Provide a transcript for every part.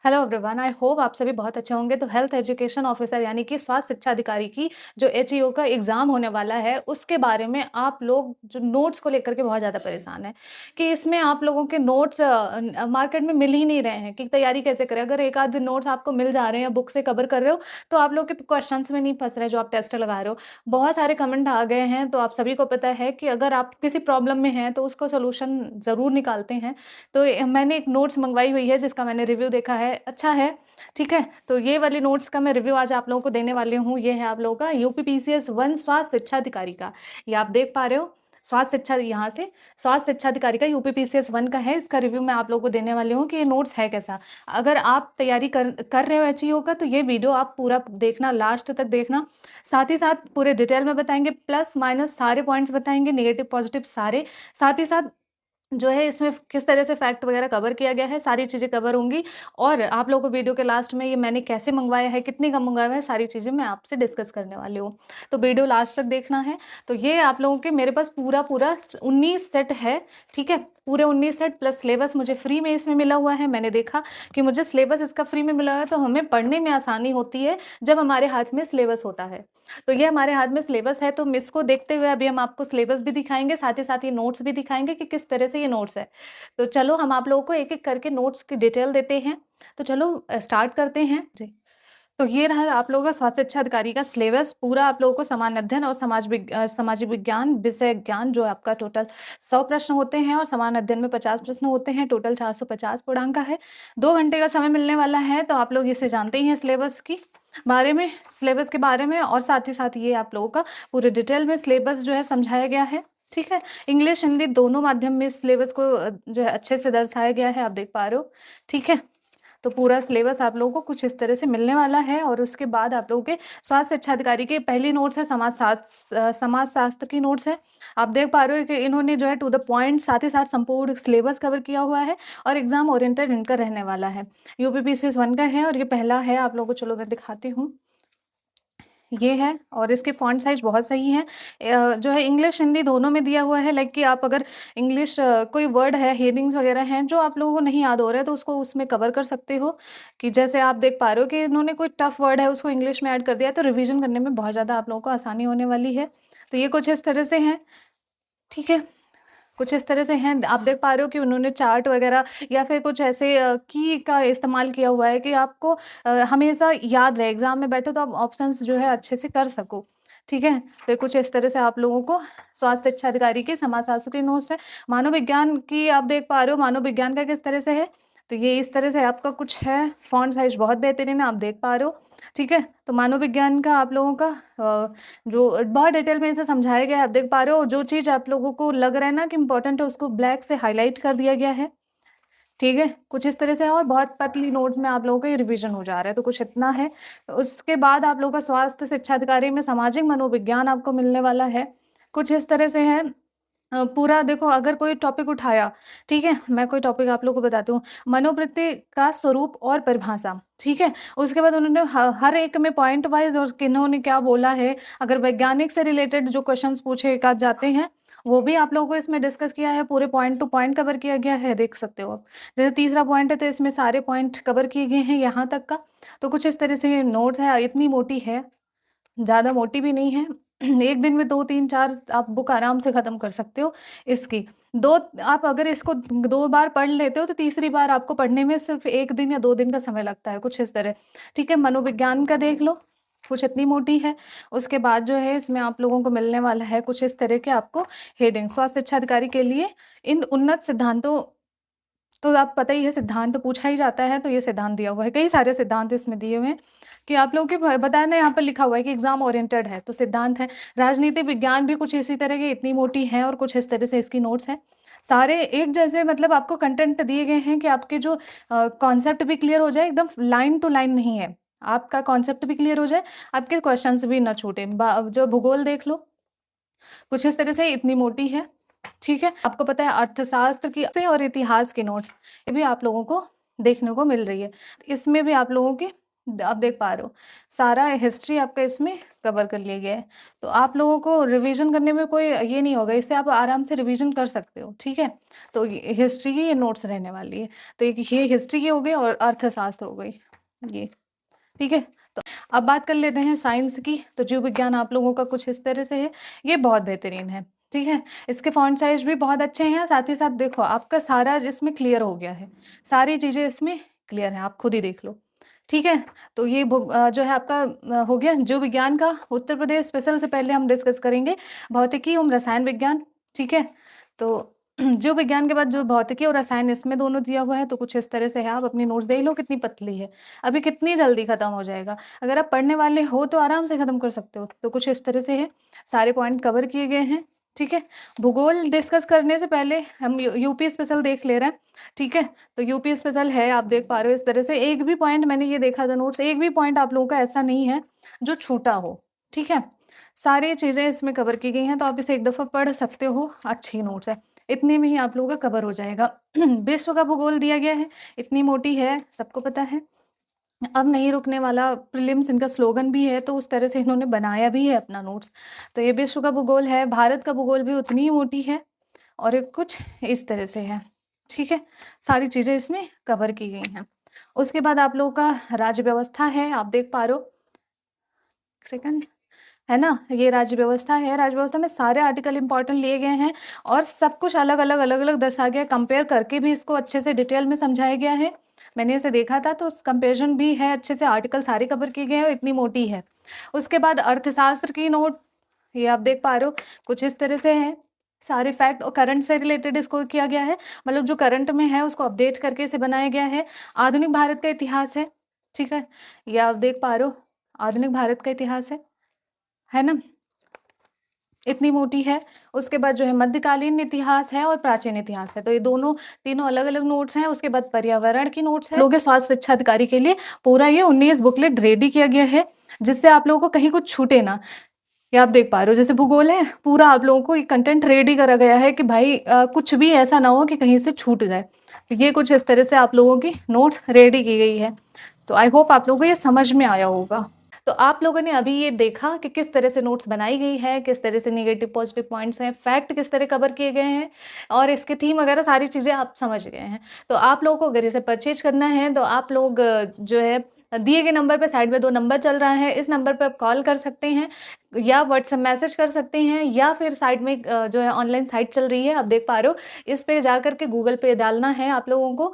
Hello everyone, I hope आप सभी बहुत अच्छे होंगे। तो हेल्थ एजुकेशन ऑफिसर यानी कि स्वास्थ्य शिक्षा अधिकारी की जो एचईओ का एग्ज़ाम होने वाला है, उसके बारे में आप लोग जो नोट्स को लेकर के बहुत ज़्यादा परेशान हैं कि इसमें आप लोगों के नोट्स मार्केट में मिल ही नहीं रहे हैं कि तैयारी कैसे करें। अगर एक आध नोट्स आपको मिल जा रहे हैं, बुक से कवर कर रहे हो, तो आप लोग के क्वेश्चंस में नहीं फँस रहे जो आप टेस्ट लगा रहे हो। बहुत सारे कमेंट आ गए हैं, तो आप सभी को पता है कि अगर आप किसी प्रॉब्लम में हैं, तो उसका सॉल्यूशन ज़रूर निकालते हैं। तो मैंने एक नोट्स मंगवाई हुई है जिसका मैंने रिव्यू देखा है, अच्छा है, ठीक है? तो ये वाली नोट्स का मैं रिव्यू आज आप लोगों को देने वाली हूँ। ये है आप लोगों का यूपीपीसीएस 1 स्वास्थ्य शिक्षा अधिकारी का। ये आप देख पा रहे हो, स्वास्थ्य शिक्षा यहाँ से स्वास्थ्य शिक्षा अधिकारी का यूपीपीसीएस 1 का है। इसका रिव्यू मैं आप लोगों को देने वाली हूँ कि ये नोट्स है कैसा। अगर आप तैयारी कर रहे हो एचईओ का, तो ये वीडियो आप पूरा देखना, लास्ट तक देखना। साथ ही साथ पूरे डिटेल में बताएँगे, प्लस माइनस सारे पॉइंट्स बताएँगे, नेगेटिव पॉजिटिव सारे। साथ ही साथ जो है इसमें किस तरह से फैक्ट वगैरह कवर किया गया है, सारी चीज़ें कवर होंगी। और आप लोगों को वीडियो के लास्ट में ये मैंने कैसे मंगवाया है, कितने का मंगवाया है, सारी चीज़ें मैं आपसे डिस्कस करने वाली हूँ। तो वीडियो लास्ट तक देखना है। तो ये आप लोगों के मेरे पास पूरा 19 सेट है, ठीक है? पूरे 19 सेट प्लस सिलेबस मुझे फ्री में इसमें मिला हुआ है। मैंने देखा कि मुझे सिलेबस इसका फ्री में मिला हुआ है, तो हमें पढ़ने में आसानी होती है जब हमारे हाथ में सिलेबस होता है। तो ये हमारे हाथ में सिलेबस है, तो हम इसको देखते हुए अभी हम आपको सिलेबस भी दिखाएँगे, साथ ही साथ ये नोट्स भी दिखाएँगे कि किस तरह से ये नोट्स है। तो चलो हम आप लोगों को एक-एक करके नोट्स की डिटेल देते हैं। तो चलो स्टार्ट करते हैं। जी। तो ये रहा आप लोगों का स्वास्थ्य शिक्षा अधिकारी का सिलेबस। पूरा आप लोगों को सामान्य अध्ययन और सामाजिक विज्ञान, विषय ज्ञान जो आपका टोटल 100 प्रश्न होते हैं और सामान्य अध्ययन में 50 प्रश्न होते हैं। टोटल 450 पूर्णांक का है। 2 घंटे का समय मिलने वाला है, तो आप लोग इसे जानते ही हैं सिलेबस के बारे में, और साथ ही साथ ये आप लोगों का पूरे डिटेल में सिलेबस जो है समझाया गया है, ठीक है? इंग्लिश, हिंदी दोनों माध्यम में इस सिलेबस को जो है अच्छे से दर्शाया गया है, आप देख पा रहे हो, ठीक है? तो पूरा सिलेबस आप लोगों को कुछ इस तरह से मिलने वाला है। और उसके बाद आप लोगों के स्वास्थ्य शिक्षा अधिकारी की पहली नोट्स है समाज शास्त्र की नोट्स है। आप देख पा रहे हो कि इन्होंने जो है टू द पॉइंट, साथ ही साथ संपूर्ण सिलेबस कवर किया हुआ है और एग्ज़ाम ओरिएंटेड इनका रहने वाला है। यूपीपीसीएस 1 का है और ये पहला है आप लोगों को, चलो मैं दिखाती हूँ। ये है और इसके फ़ॉन्ट साइज़ बहुत सही है। जो है इंग्लिश, हिंदी दोनों में दिया हुआ है। लाइक कि आप अगर इंग्लिश कोई वर्ड है, हेडिंग्स वगैरह हैं जो आप लोगों को नहीं याद हो रहा है, तो उसको उसमें कवर कर सकते हो। कि जैसे आप देख पा रहे हो कि इन्होंने कोई टफ़ वर्ड है उसको इंग्लिश में ऐड कर दिया है, तो रिवीज़न करने में बहुत ज़्यादा आप लोगों को आसानी होने वाली है। तो ये कुछ इस तरह से हैं, ठीक है? कुछ इस तरह से हैं, आप देख पा रहे हो कि उन्होंने चार्ट वगैरह या फिर कुछ ऐसे की का इस्तेमाल किया हुआ है कि आपको हमेशा याद रहे, एग्ज़ाम में बैठो तो आप ऑप्शंस जो है अच्छे से कर सको, ठीक है? तो कुछ इस तरह से आप लोगों को स्वास्थ्य शिक्षा अधिकारी की समाजशास्त्र की नोट्स है। मानव विज्ञान की आप देख पा रहे हो, मानव विज्ञान का किस तरह से है, तो ये इस तरह से आपका कुछ है, फ़ॉन्ट साइज़ बहुत बेहतरीन है, आप देख पा रहे हो, ठीक है? तो मानव विज्ञान का आप लोगों का जो बहुत डिटेल में इसे समझाया गया है, आप देख पा रहे हो। जो चीज़ आप लोगों को लग रहा है ना कि इम्पोर्टेंट है, उसको ब्लैक से हाइलाइट कर दिया गया है, ठीक है? कुछ इस तरह से है और बहुत पतली नोट में आप लोगों का ये रिवीजन हो जा रहा है, तो कुछ इतना है। उसके बाद आप लोगों का स्वास्थ्य शिक्षा अधिकारी में सामाजिक मनोविज्ञान आपको मिलने वाला है। कुछ इस तरह से है। पूरा देखो, अगर कोई टॉपिक उठाया, ठीक है? मैं कोई टॉपिक आप लोगों को बताती हूँ। मनोवृत्ति का स्वरूप और परिभाषा, ठीक है? उसके बाद उन्होंने हर एक में पॉइंट वाइज़ और किन्होंने क्या बोला है, अगर वैज्ञानिक से रिलेटेड जो क्वेश्चन्स पूछे का जाते हैं, वो भी आप लोगों को इसमें डिस्कस किया है, पूरे पॉइंट टू पॉइंट कवर किया गया है, देख सकते हो आप। जैसे तीसरा पॉइंट है, तो इसमें सारे पॉइंट कवर किए गए हैं यहाँ तक का। तो कुछ इस तरह से ये नोट्स है, इतनी मोटी है, ज़्यादा मोटी भी नहीं है। एक दिन में 2, 3, 4 आप बुक आराम से ख़त्म कर सकते हो इसकी। 2 आप अगर इसको 2 बार पढ़ लेते हो, तो तीसरी बार आपको पढ़ने में सिर्फ़ 1 दिन या 2 दिन का समय लगता है, कुछ इस तरह। ठीक है, मनोविज्ञान का देख लो, कुछ इतनी मोटी है। उसके बाद जो है इसमें आप लोगों को मिलने वाला है कुछ इस तरह के आपको हेडिंग। स्वास्थ्य शिक्षा अधिकारी के लिए इन उन्नत सिद्धांतों, तो आप पता ही है सिद्धांत पूछा ही जाता है, तो ये सिद्धांत दिया हुआ है। कई सारे सिद्धांत इसमें दिए हुए हैं कि आप लोगों के बताया ना, यहाँ पर लिखा हुआ है कि एग्ज़ाम ओरिएंटेड है, तो सिद्धांत है। राजनीति विज्ञान भी कुछ इसी तरह की इतनी मोटी है और कुछ इस तरह से इसकी नोट्स हैं। सारे एक जैसे, मतलब आपको कंटेंट दिए गए हैं कि आपके जो कॉन्सेप्ट भी क्लियर हो जाए, एकदम लाइन टू लाइन नहीं है। आपका कॉन्सेप्ट भी क्लियर हो जाए, आपके क्वेश्चंस भी ना छूटे। जो भूगोल देख लो, कुछ इस तरह से इतनी मोटी है, ठीक है? आपको पता है अर्थशास्त्र की और इतिहास के नोट्स, ये भी आप लोगों को देखने को मिल रही है। इसमें भी आप लोगों के आप देख पा रहे हो सारा हिस्ट्री आपका इसमें कवर कर लिया गया है। तो आप लोगों को रिवीजन करने में कोई ये नहीं होगा, इससे आप आराम से रिवीजन कर सकते हो, ठीक है। तो हिस्ट्री की ये नोट्स रहने वाली है। तो एक ये हिस्ट्री की हो गई और अर्थशास्त्र हो गई ये, ठीक है। तो अब बात कर लेते हैं साइंस की। तो जीव विज्ञान आप लोगों का कुछ इस तरह से है, ये बहुत बेहतरीन है, ठीक है। इसके फॉन्ट साइज भी बहुत अच्छे हैं, साथ ही साथ देखो आपका सारा इसमें क्लियर हो गया है, सारी चीज़ें इसमें क्लियर हैं, आप खुद ही देख लो, ठीक है। तो ये जो है आपका हो गया जीव विज्ञान का। उत्तर प्रदेश स्पेशल से पहले हम डिस्कस करेंगे भौतिकी एवं रसायन विज्ञान, ठीक है। तो जीव विज्ञान के बाद जो भौतिकी और रसायन इसमें दोनों दिया हुआ है, तो कुछ इस तरह से है। आप अपनी नोट्स देख लो कितनी पतली है, अभी कितनी जल्दी खत्म हो जाएगा। अगर आप पढ़ने वाले हो तो आराम से खत्म कर सकते हो। तो कुछ इस तरह से है, सारे पॉइंट कवर किए गए हैं, ठीक है। भूगोल डिस्कस करने से पहले हम यूपी स्पेशल देख ले रहे हैं, ठीक है। तो यूपी स्पेशल है, आप देख पा रहे हो इस तरह से। एक भी पॉइंट मैंने ये देखा था नोट्स, एक भी पॉइंट आप लोगों का ऐसा नहीं है जो छूटा हो, ठीक है। सारी चीज़ें इसमें कवर की गई हैं, तो आप इसे एक दफ़ा पढ़ सकते हो, अच्छी नोट्स है। इतने में ही आप लोगों का कवर हो जाएगा। विश्व का भूगोल दिया गया है, इतनी मोटी है, सबको पता है। अब नहीं रुकने वाला प्रीलिम्स इनका स्लोगन भी है, तो उस तरह से इन्होंने बनाया भी है अपना नोट्स। तो ये विश्व का भूगोल है, भारत का भूगोल भी उतनी ही मोटी है और ये कुछ इस तरह से है, ठीक है। सारी चीज़ें इसमें कवर की गई हैं। उसके बाद आप लोगों का राज्य व्यवस्था है, आप देख पा रहे हो, सेकंड है ना, ये राज्य व्यवस्था है। राज्य व्यवस्था में सारे आर्टिकल इंपॉर्टेंट लिए गए हैं और सब कुछ अलग अलग अलग अलग दर्शाया गया है। कंपेयर करके भी इसको अच्छे से डिटेल में समझाया गया है। मैंने इसे देखा था तो उस कंपेरिजन भी है, अच्छे से आर्टिकल सारे कवर किए गए हैं और इतनी मोटी है। उसके बाद अर्थशास्त्र की नोट, ये आप देख पा रहे हो कुछ इस तरह से है। सारे फैक्ट और करंट से रिलेटेड इसको किया गया है, मतलब जो करंट में है उसको अपडेट करके इसे बनाया गया है। आधुनिक भारत का इतिहास है, ठीक है। ये आप देख पा रहे हो आधुनिक भारत का इतिहास है ना, इतनी मोटी है। उसके बाद जो है मध्यकालीन इतिहास है और प्राचीन इतिहास है। तो ये दोनों तीनों अलग अलग नोट्स हैं। उसके बाद पर्यावरण की नोट्स है। लोगों के स्वास्थ्य शिक्षा अधिकारी के लिए पूरा ये 19 बुकलेट रेडी किया गया है, जिससे आप लोगों को कहीं कुछ छूटे ना। ये आप देख पा रहे हो जैसे भूगोल है, पूरा आप लोगों को ये कंटेंट रेडी करा गया है कि भाई कुछ भी ऐसा ना हो कि कहीं से छूट जाए। तो ये कुछ इस तरह से आप लोगों की नोट्स रेडी की गई है। तो आई होप आप लोगों को ये समझ में आया होगा। तो आप लोगों ने अभी ये देखा कि किस तरह से नोट्स बनाई गई है, किस तरह से नेगेटिव पॉजिटिव पॉइंट्स हैं, फैक्ट किस तरह कवर किए गए हैं और इसके थीम वगैरह सारी चीज़ें आप समझ गए हैं। तो आप लोगों को अगर इसे परचेज करना है तो आप लोग जो है दिए गए नंबर पे, साइड में 2 नंबर चल रहा है, इस नंबर पे आप कॉल कर सकते हैं या व्हाट्सएप मैसेज कर सकते हैं, या फिर साइड में जो है ऑनलाइन साइट चल रही है, आप देख पा रहे हो। इस पे जा कर के गूगल पे डालना है आप लोगों को,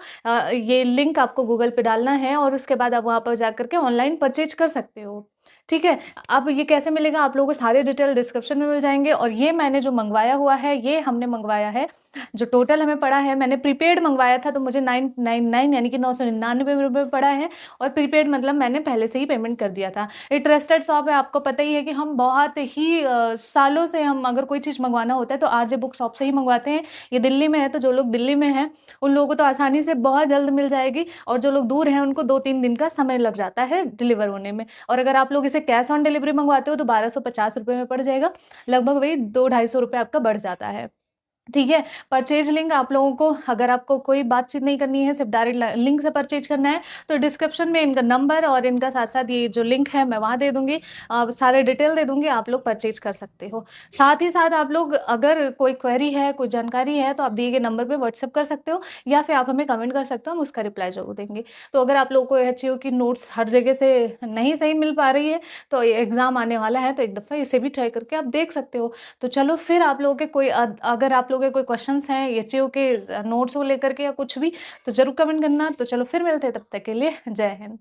ये लिंक आपको गूगल पे डालना है और उसके बाद आप वहाँ पर जा कर के ऑनलाइन परचेज कर सकते हो, ठीक है। अब ये कैसे मिलेगा, आप लोगों को सारे डिटेल डिस्क्रिप्शन में मिल जाएंगे। और ये मैंने जो मंगवाया हुआ है, ये हमने मंगवाया है, जो टोटल हमें पड़ा है, मैंने प्रीपेड मंगवाया था तो मुझे 999 यानी कि 999 रुपये पड़ा है। और प्रीपेड मतलब मैंने पहले से ही पेमेंट कर दिया था। ये ट्रस्टेड शॉप है, आपको पता ही है कि हम बहुत ही सालों से हम अगर कोई चीज़ मंगवाना होता है तो आरजे बुक शॉप से ही मंगवाते हैं। ये दिल्ली में है, तो जो लोग दिल्ली में हैं उन लोगों को तो आसानी से बहुत जल्द मिल जाएगी, और जो लोग दूर हैं उनको 2-3 दिन का समय लग जाता है डिलीवर होने में। और अगर आप लोग इसे कैश ऑन डिलीवरी मंगवाते हो तो 1250 रुपये में पड़ जाएगा, लगभग वही 200-250 रुपये आपका बढ़ जाता है, ठीक है। परचेज लिंक आप लोगों को, अगर आपको कोई बातचीत नहीं करनी है, सिर्फ डायरेक्ट लिंक से परचेज करना है, तो डिस्क्रिप्शन में इनका नंबर और इनका साथ साथ ये जो लिंक है मैं वहाँ दे दूँगी, सारे डिटेल दे दूँगी, आप लोग परचेज कर सकते हो। साथ ही साथ आप लोग अगर कोई क्वेरी है, कोई जानकारी है, तो आप दिए गए नंबर पे व्हाट्सएप कर सकते हो या फिर आप हमें कमेंट कर सकते हो, हम उसका रिप्लाई ज़रूर देंगे। तो अगर आप लोगों को एचईओ की नोट्स हर जगह से नहीं सही मिल पा रही है, तो एग्ज़ाम आने वाला है, तो एक दफ़ा इसे भी ट्राई करके आप देख सकते हो। तो चलो फिर आप लोगों के कोई अगर आप लोगों के कोई क्वेश्चंस हैं एचईओ के नोट्स को लेकर के या कुछ भी, तो ज़रूर कमेंट करना। तो चलो फिर मिलते हैं, तब तक के लिए जय हिंद।